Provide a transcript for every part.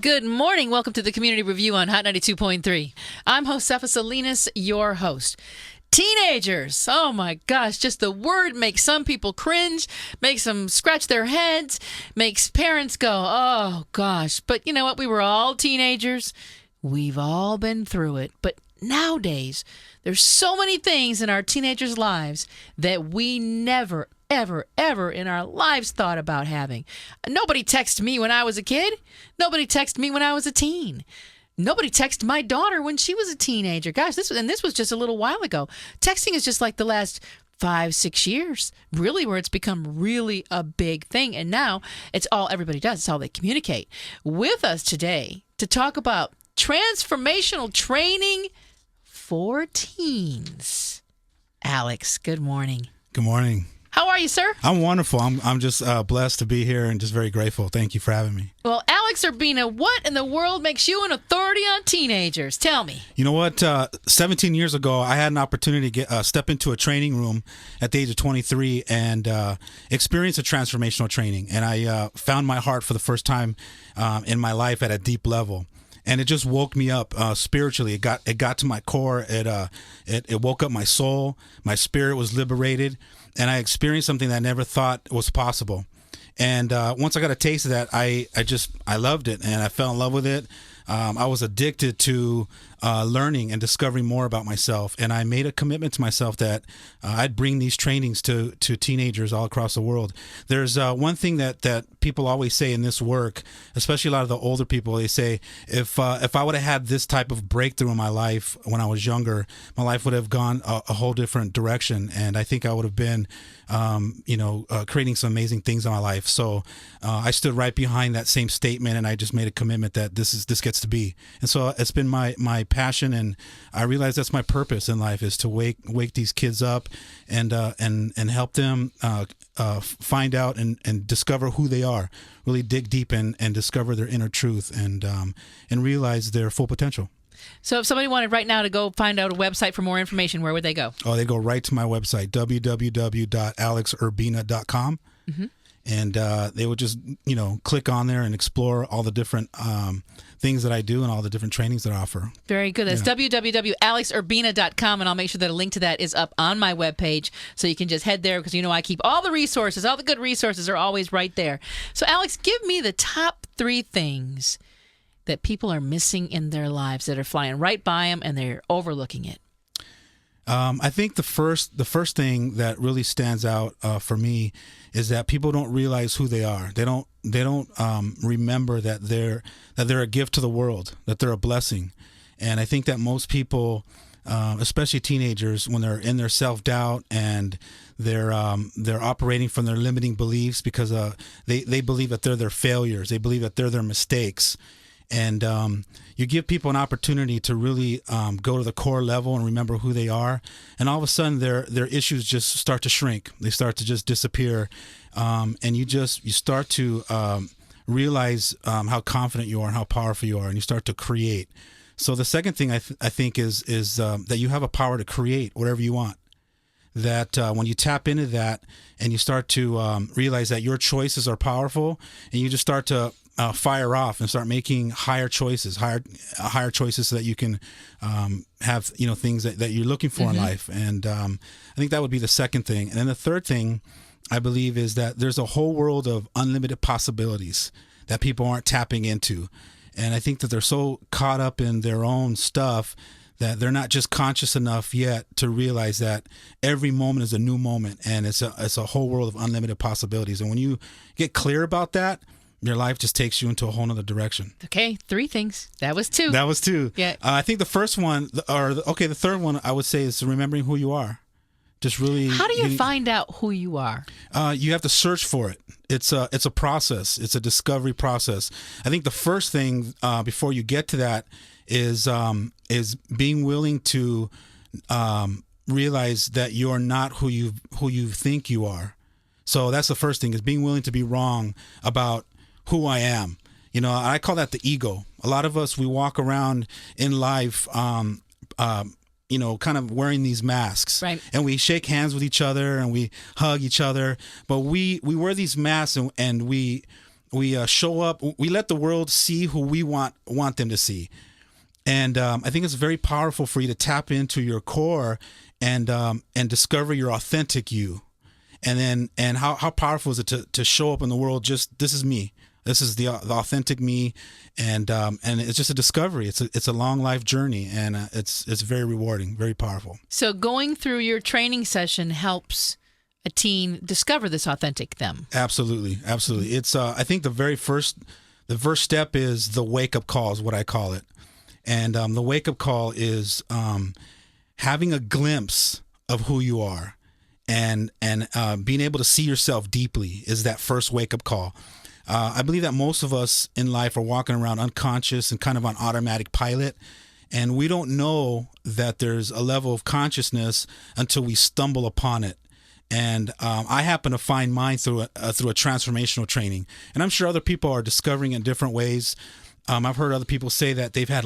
Good morning. Welcome to the Community Review on Hot 92.3. I'm Josefa Salinas, your host. Teenagers. Oh my gosh, just the word makes some people cringe, makes them scratch their heads, makes parents go, oh gosh. But you know what? We were all teenagers. We've all been through it. But nowadays, there's so many things in our teenagers' lives that we never, ever in our lives thought about having. Nobody texted me when I was a kid. Nobody texted me when I was a teen. Nobody texted my daughter when she was a teenager. Gosh, this was just a little while ago. Texting is just like the last 5-6 years, really, where it's become really a big thing. And now it's all everybody does. It's all they communicate. With us today to talk about transformational training for teens. Alex, good morning. Good morning. How are you, sir? I'm wonderful. I'm just blessed to be here and just very grateful. Thank you for having me. Well, Alex Urbina, what in the world makes you an authority on teenagers? Tell me. You know what? 17 years ago, I had an opportunity to step into a training room at the age of 23 and experience a transformational training. And I found my heart for the first time in my life at a deep level. And it just woke me up spiritually. It got to my core. It woke up my soul. My spirit was liberated, and I experienced something that I never thought was possible. And once I got a taste of that, I loved it, and I fell in love with it. I was addicted to learning and discovering more about myself, and I made a commitment to myself that I'd bring these trainings to teenagers all across the world. There's one thing that people always say in this work, especially a lot of the older people. They say, if I would have had this type of breakthrough in my life when I was younger, my life would have gone a whole different direction, and I think I would have been creating some amazing things in my life. So I stood right behind that same statement, and I just made a commitment that this gets to be. And so it's been my passion, and I realize that's my purpose in life, is to wake these kids up and help them find out and discover who they are, really dig deep and discover their inner truth and realize their full potential. So if somebody wanted right now to go find out a website for more information, where would they go? Oh, they go right to my website, www.alexurbina.com. Mm-hmm. And they would just, click on there and explore all the different things that I do and all the different trainings that I offer. Very good. That's www.alexurbina.com, and I'll make sure that a link to that is up on my webpage, so you can just head there, because I keep all the resources. All the good resources are always right there. So, Alex, give me the top 3 things that people are missing in their lives, that are flying right by them and they're overlooking it. I think the first thing that really stands out for me is that people don't realize who they are. They don't remember that they're a gift to the world, that they're a blessing. And I think that most people, especially teenagers, when they're in their self-doubt and they're operating from their limiting beliefs, because they believe that they're their failures, they believe that they're their mistakes. And you give people an opportunity to really go to the core level and remember who they are, and all of a sudden their issues just start to shrink. They start to just disappear, and you start to realize how confident you are and how powerful you are, and you start to create. So the second thing I think is that you have a power to create whatever you want. That when you tap into that and you start to realize that your choices are powerful, and you just start to fire off and start making higher choices so that you can have things that you're looking for in life. And I think that would be the second thing. And then the third thing, I believe, is that there's a whole world of unlimited possibilities that people aren't tapping into. And I think that they're so caught up in their own stuff that they're not just conscious enough yet to realize that every moment is a new moment, and it's a whole world of unlimited possibilities. And when you get clear about that, your life just takes you into a whole nother direction. Okay, 3 things. That was 2. Yeah. I think the first one, the third one, I would say, is remembering who you are. Just really. How do you find out who you are? You have to search for it. It's a process. It's a discovery process. I think the first thing before you get to that is being willing to realize that you're not who you think you are. So that's the first thing, is being willing to be wrong about who I am. I call that the ego. A lot of us, we walk around in life, kind of wearing these masks, right? And we shake hands with each other and we hug each other, but we wear these masks and we we show up. We let the world see who we want them to see. And I think it's very powerful for you to tap into your core and discover your authentic you. And how powerful is it to show up in the world just, this is me. This is the authentic me, and it's just a discovery. It's a long life journey, and it's very rewarding, very powerful. So going through your training session helps a teen discover this authentic them. Absolutely. It's I think the first step is the wake up call is what I call it, and the wake up call is having a glimpse of who you are, and being able to see yourself deeply is that first wake up call. I believe that most of us in life are walking around unconscious and kind of on automatic pilot, and we don't know that there's a level of consciousness until we stumble upon it. And I happen to find mine through a transformational training, and I'm sure other people are discovering it in different ways. I've heard other people say that they've had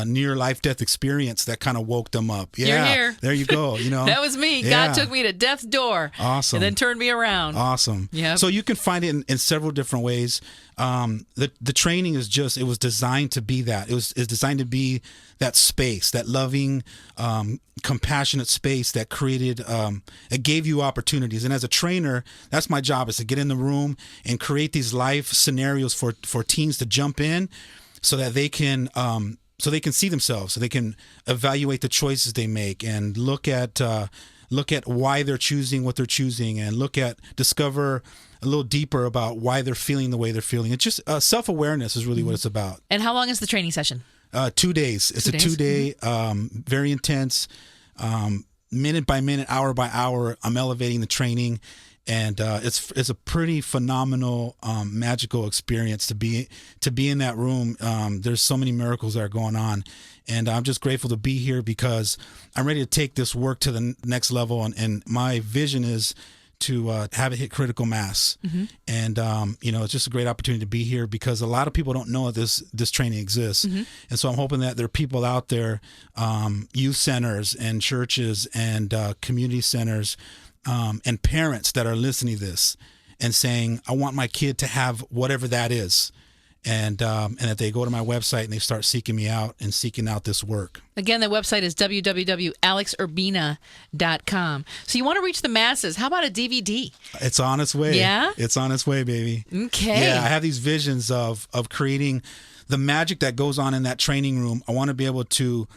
near life death experience that kind of woke them up. Yeah, you're here. There you go. That was me. Yeah. God took me to death's door. Awesome. And then turned me around. Awesome. Yeah. So you can find it in several different ways. The training it was designed to be that. It's designed to be that space, that loving, compassionate space that created, it gave you opportunities. And as a trainer, that's my job, is to get in the room and create these life scenarios for teens to jump in so that they can see themselves, so they can evaluate the choices they make and look at why they're choosing what they're choosing, and discover a little deeper about why they're feeling the way they're feeling. It's just self-awareness is really what it's about. And how long is the training session? 2 days. It's a 2-day, very intense, minute by minute, hour by hour. I'm elevating the training, and it's a pretty phenomenal, magical experience to be in that room. There's so many miracles that are going on, and I'm just grateful to be here because I'm ready to take this work to the next level. And my vision is to have it hit critical mass. Mm-hmm. And it's just a great opportunity to be here because a lot of people don't know that this training exists. Mm-hmm. And so I'm hoping that there are people out there, youth centers and churches and community centers, and parents that are listening to this and saying, I want my kid to have whatever that is. And that they go to my website and they start seeking me out and seeking out this work. Again, the website is www.alexurbina.com. So you want to reach the masses. How about a DVD? It's on its way. Yeah? It's on its way, baby. Okay. Yeah, I have these visions of creating the magic that goes on in that training room. I want to be able to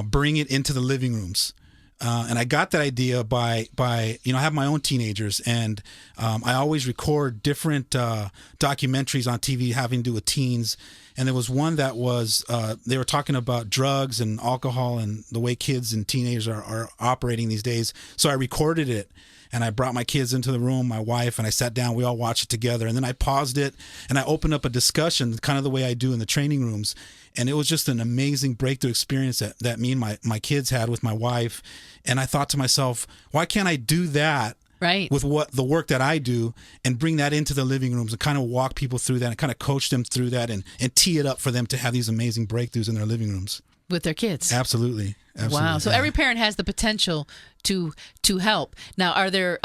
bring it into the living rooms. And I got that idea by I have my own teenagers, and I always record different documentaries on TV having to do with teens. And there was one that was they were talking about drugs and alcohol and the way kids and teenagers are operating these days. So I recorded it, and I brought my kids into the room, my wife, and I sat down. We all watched it together, and then I paused it and I opened up a discussion, kind of the way I do in the training rooms. And it was just an amazing breakthrough experience that me and my kids had with my wife. And I thought to myself, why can't I do that right with the work that I do and bring that into the living rooms and kind of walk people through that and kind of coach them through that and tee it up for them to have these amazing breakthroughs in their living rooms. With their kids. Absolutely. Wow. So every parent has the potential to help. Now, are there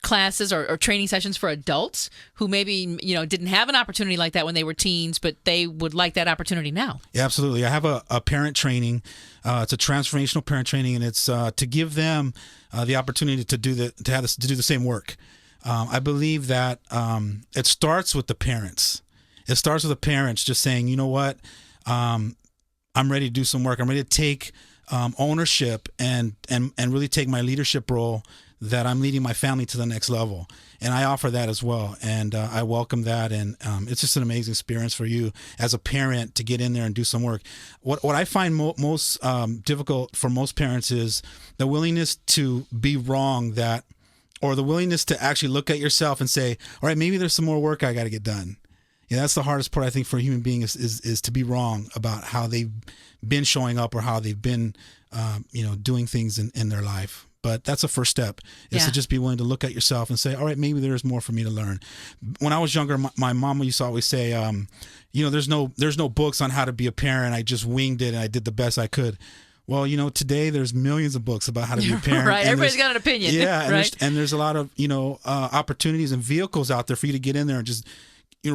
classes or training sessions for adults who maybe didn't have an opportunity like that when they were teens, but they would like that opportunity now? Yeah, absolutely. I have a parent training. It's a transformational parent training, and it's to give them the opportunity to do the same work. I believe that it starts with the parents. It starts with the parents just saying, you know what, I'm ready to do some work. I'm ready to take ownership and really take my leadership role, that I'm leading my family to the next level. And I offer that as well. And I welcome that. And it's just an amazing experience for you as a parent to get in there and do some work. What I find most difficult for most parents is the willingness to be wrong, or the willingness to actually look at yourself and say, all right, maybe there's some more work I got to get done. Yeah, that's the hardest part, I think, for a human being is to be wrong about how they've been showing up or how they've been, doing things in their life. But that's the first step, is to just be willing to look at yourself and say, all right, maybe there's more for me to learn. When I was younger, my mom used to always say, there's no books on how to be a parent. I just winged it and I did the best I could. Well, today there's millions of books about how to be a parent. Right. Everybody's got an opinion. Yeah. Right. And there's a lot of, opportunities and vehicles out there for you to get in there and just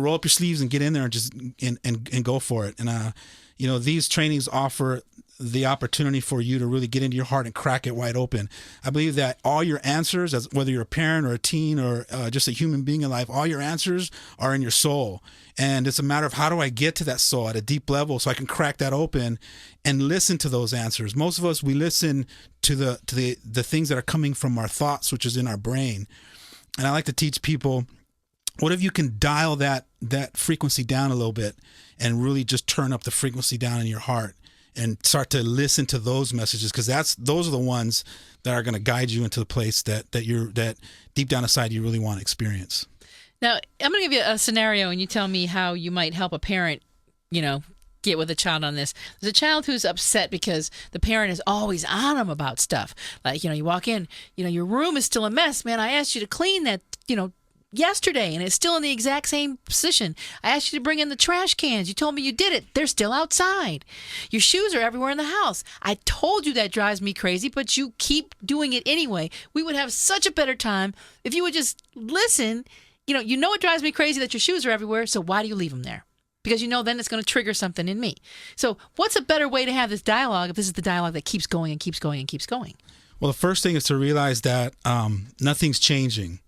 roll up your sleeves and get in there and just and go for it. And these trainings offer the opportunity for you to really get into your heart and crack it wide open. I believe that all your answers, as whether you're a parent or a teen or just a human being in life, all your answers are in your soul. And it's a matter of, how do I get to that soul at a deep level so I can crack that open and listen to those answers? Most of us, we listen to the things that are coming from our thoughts, which is in our brain. And I like to teach people, what if you can dial that frequency down a little bit and really just turn up the frequency down in your heart and start to listen to those messages, because those are the ones that are going to guide you into the place that deep down inside you really want to experience. Now, I'm going to give you a scenario, and you tell me how you might help a parent, get with a child on this. There's a child who's upset because the parent is always on them about stuff. Like, you walk in, your room is still a mess. Man, I asked you to clean that, yesterday, and it's still in the exact same position. I asked you to bring in the trash cans. You told me you did it. They're still outside. Your shoes are everywhere in the house. I told you that drives me crazy, but you keep doing it anyway. We would have such a better time if you would just listen. It drives me crazy that your shoes are everywhere, so why do you leave them there? Because then it's going to trigger something in me. So what's a better way to have this dialogue if this is the dialogue that keeps going and keeps going and keeps going? Well, the first thing is to realize that nothing's changing.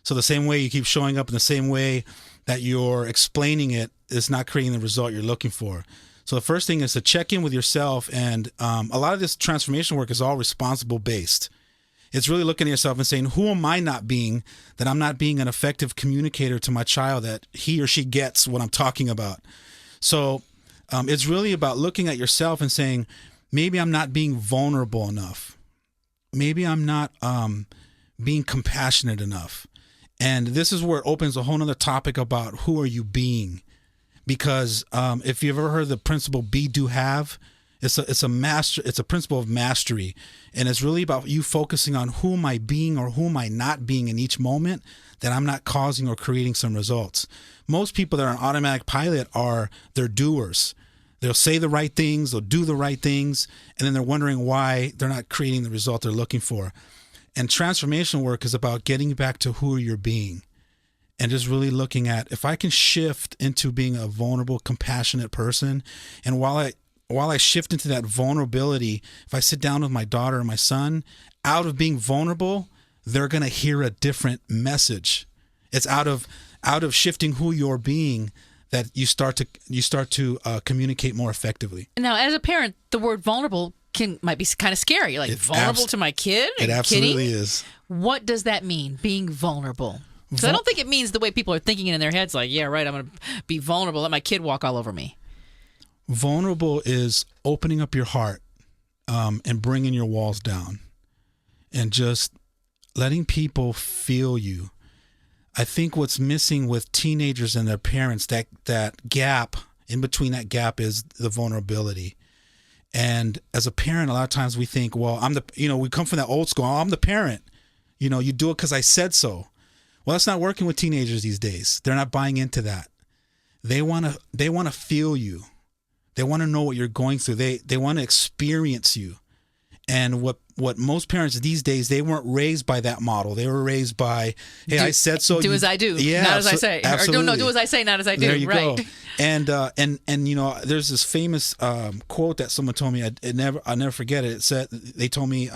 So the same way you keep showing up in the same way that you're explaining it is not creating the result you're looking for. So the first thing is to check in with yourself. And a lot of this transformation work is all responsible based. It's really looking at yourself and saying, who am I not being, that I'm not being an effective communicator to my child, that he or she gets what I'm talking about. So it's really about looking at yourself and saying, maybe I'm not being vulnerable enough. Maybe I'm not being compassionate enough. And this is where it opens a whole nother topic about who are you being? Because if you've ever heard the principle be, do, have, it's a principle of mastery. And it's really about you focusing on who am I being or who am I not being in each moment, that I'm not causing or creating some results. Most people that are on automatic pilot they're doers. They'll say the right things, they'll do the right things, and then they're wondering why they're not creating the result they're looking for. And transformation work is about getting back to who you're being and just really looking at, if I can shift into being a vulnerable, compassionate person, and while I shift into that vulnerability, if I sit down with my daughter or my son, out of being vulnerable, they're going to hear a different message. It's out of shifting who you're being that you start to communicate more effectively. Now, as a parent, the word vulnerable might be kind of scary. Like, vulnerable to my kid? It absolutely is. What does that mean, being vulnerable? Because I don't think it means the way people are thinking it in their heads, like, yeah, right, I'm going to be vulnerable, let my kid walk all over me. Vulnerable is opening up your heart and bringing your walls down and just letting people feel you. I think what's missing with teenagers and their parents, that gap, in between that gap is the vulnerability. And as a parent, a lot of times we think, well, we come from that old school, I'm the parent. You do it because I said so. Well, that's not working with teenagers these days. They're not buying into that. They want to feel you. They want to know what you're going through. They want to experience you. And what most parents these days, they weren't raised by that model. They were raised by, hey, I said so. Do as I do, not as I say. Absolutely. Or do as I say, not as I do. There you right. go. And there's this famous quote that someone told me. I'll never forget it. It said, they told me,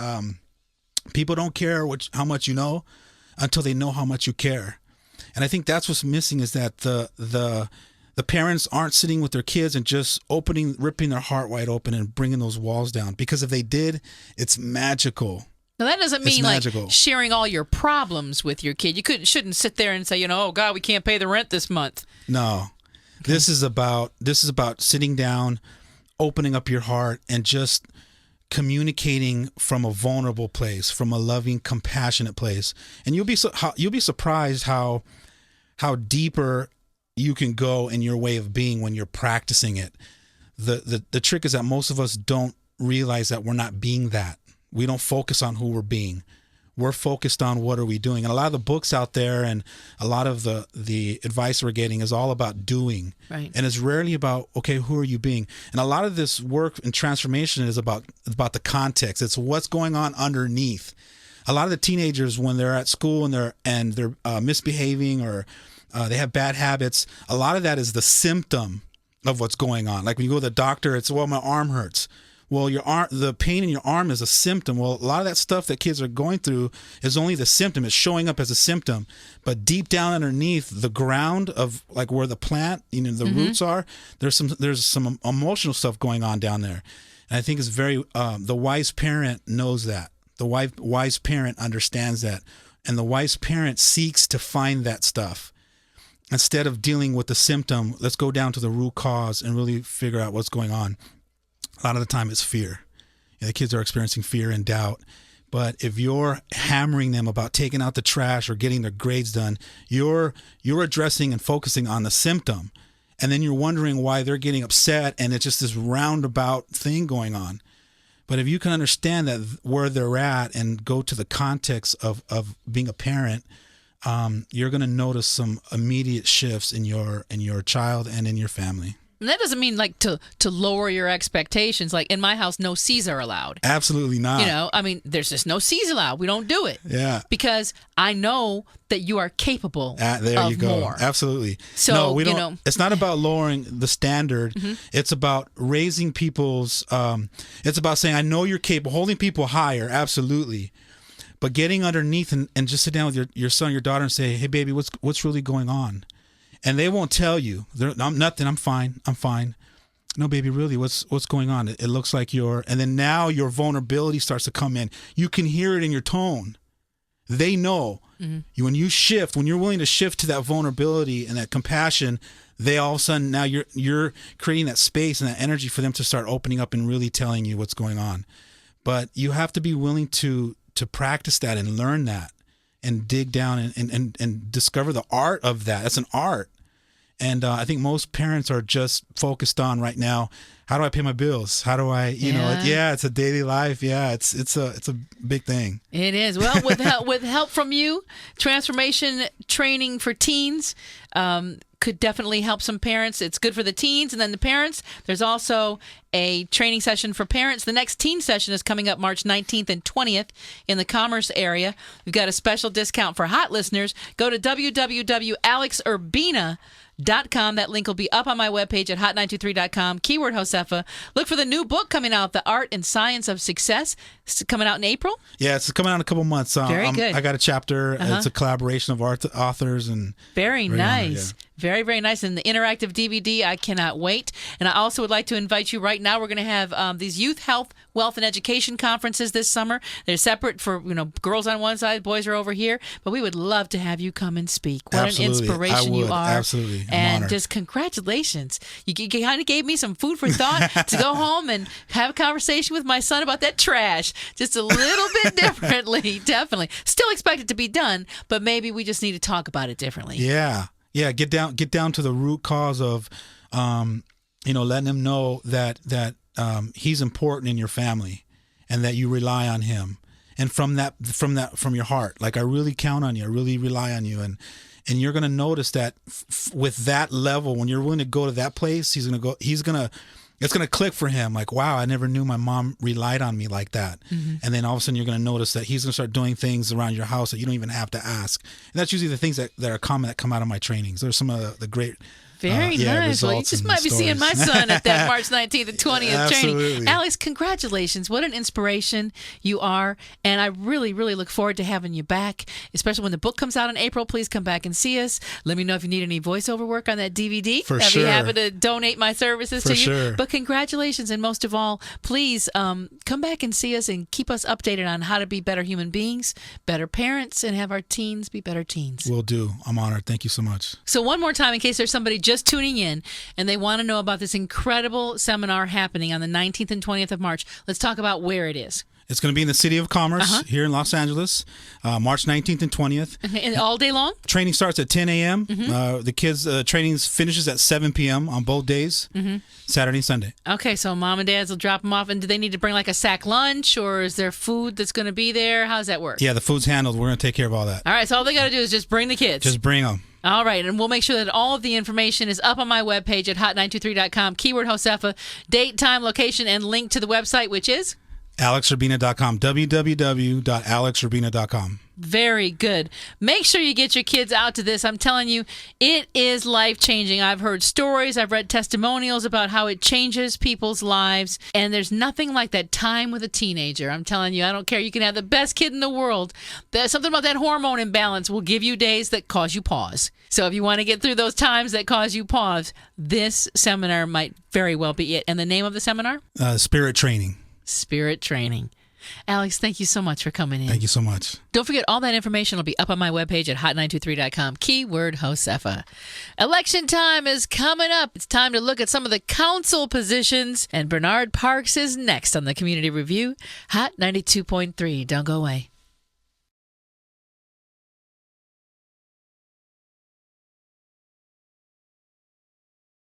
people don't care how much you know until they know how much you care. And I think that's what's missing, is that the parents aren't sitting with their kids and just ripping their heart wide open and bringing those walls down. Because if they did, it's magical. Now, that doesn't mean like sharing all your problems with your kid. You shouldn't sit there and say, oh God, we can't pay the rent this month. No, okay. This is about sitting down, opening up your heart, and just communicating from a vulnerable place, from a loving, compassionate place. And you'll be surprised how deeper you can go in your way of being when you're practicing it. The trick is that most of us don't realize that we're not being that. We don't focus on who we're being. We're focused on what are we doing. And a lot of the books out there and a lot of the advice we're getting is all about doing. Right. And it's rarely about, okay, who are you being? And a lot of this work and transformation is about the context. It's what's going on underneath. A lot of the teenagers, when they're at school and they're misbehaving or they have bad habits. A lot of that is the symptom of what's going on. Like when you go to the doctor, it's, well, my arm hurts. Well, the pain in your arm is a symptom. Well, a lot of that stuff that kids are going through is only the symptom. It's showing up as a symptom. But deep down underneath the ground of like where the plant, the roots are, there's some emotional stuff going on down there. And I think it's very, the wise parent knows that. The wise parent understands that. And the wise parent seeks to find that stuff. Instead of dealing with the symptom, let's go down to the root cause and really figure out what's going on. A lot of the time it's fear. The kids are experiencing fear and doubt. But if you're hammering them about taking out the trash or getting their grades done, you're addressing and focusing on the symptom. And then you're wondering why they're getting upset, and it's just this roundabout thing going on. But if you can understand that where they're at and go to the context of being a parent, you're going to notice some immediate shifts in your child and in your family. And that doesn't mean like to lower your expectations. Like in my house, no C's are allowed. Absolutely not. There's just no C's allowed. We don't do it. Yeah. Because I know that you are capable there of you go. more. Absolutely. So, no, we don't. It's not about lowering the standard. Mm-hmm. It's about raising people's. It's about saying, I know you're capable, holding people higher. Absolutely. But getting underneath and just sit down with your son, your daughter, and say, hey, baby, what's really going on? And they won't tell you. I'm nothing. I'm fine. No, baby, really, what's going on? It looks like and then now your vulnerability starts to come in. You can hear it in your tone. They know. Mm-hmm. When you're willing to shift to that vulnerability and that compassion, they all of a sudden, now you're creating that space and that energy for them to start opening up and really telling you what's going on. But you have to be willing to practice that and learn that and dig down and discover the art of that. That's an art. And I think most parents are just focused on right now, how do I pay my bills? How do I, it's a daily life. Yeah, it's a big thing. It is. Well, with help from you, transformation training for teens could definitely help some parents. It's good for the teens and then the parents. There's also a training session for parents. The next teen session is coming up March 19th and 20th in the Commerce area. We've got a special discount for hot listeners. Go to www.alexurbina.com. That link will be up on my webpage at hot923.com. Keyword Josefa. Look for the new book coming out, The Art and Science of Success. It's coming out in April. Yeah, it's coming out in a couple months. Very good. I got a chapter. Uh-huh. It's a collaboration of authors and very nice. Yeah. Very, very nice. And the interactive DVD, I cannot wait. And I also would like to invite you right now. We're going to have these youth health, wealth, and education conferences this summer. They're separate for, girls on one side, boys are over here. But we would love to have you come and speak. What Absolutely. An inspiration you are. Absolutely. I'm and honored. Just congratulations. You kind of gave me some food for thought to go home and have a conversation with my son about that trash. Just a little bit differently, definitely. Still expect it to be done, but maybe we just need to talk about it differently. Yeah. Yeah, get down to the root cause of, letting him know that he's important in your family, and that you rely on him, and from your heart, like I really count on you, I really rely on you, and you're gonna notice that with that level, when you're willing to go to that place, it's gonna click for him. Like, wow, I never knew my mom relied on me like that. Mm-hmm. And then all of a sudden you're gonna notice that he's gonna start doing things around your house that you don't even have to ask. And that's usually the things that are common that come out of my trainings. There's some of the great Very nice. Well, you just might be seeing my son at that March 19th and 20th training. Alex, congratulations. What an inspiration you are. And I really, really look forward to having you back, especially when the book comes out in April. Please come back and see us. Let me know if you need any voiceover work on that DVD. For I'd sure. be happy to donate my services to you. Sure. But congratulations. And most of all, please come back and see us and keep us updated on how to be better human beings, better parents, and have our teens be better teens. Will do. I'm honored. Thank you so much. So one more time, in case there's somebody just tuning in and they want to know about this incredible seminar happening on the 19th and 20th of March, let's talk about where it is. It's going to be in the City of Commerce here in Los Angeles, March 19th and 20th. And all day long? Training starts at 10 a.m. Mm-hmm. The kids' training finishes at 7 p.m. on both days, Saturday and Sunday. Okay, so mom and dads will drop them off. And do they need to bring like a sack lunch, or is there food that's going to be there? How does that work? Yeah, the food's handled. We're going to take care of all that. All right, so all they got to do is just bring the kids. Just bring them. All right, and we'll make sure that all of the information is up on my webpage at hot923.com. Keyword Josefa, date, time, location, and link to the website, which is? AlexUrbina.com. www.alexurbina.com. Very good. Make sure you get your kids out to this. I'm telling you, it is life-changing. I've heard stories, I've read testimonials about how it changes people's lives, and there's nothing like that time with a teenager. I'm telling you, I don't care. You can have the best kid in the world. There's something about that hormone imbalance will give you days that cause you pause. So if you want to get through those times that cause you pause, this seminar might very well be it. And the name of the seminar? Spirit Training. Spirit Training. Alex, thank you so much for coming in. Thank you so much. Don't forget, all that information will be up on my webpage at hot923.com. Keyword Josefa. Election time is coming up. It's time to look at some of the council positions. And Bernard Parks is next on the Community Review. Hot 92.3. Don't go away.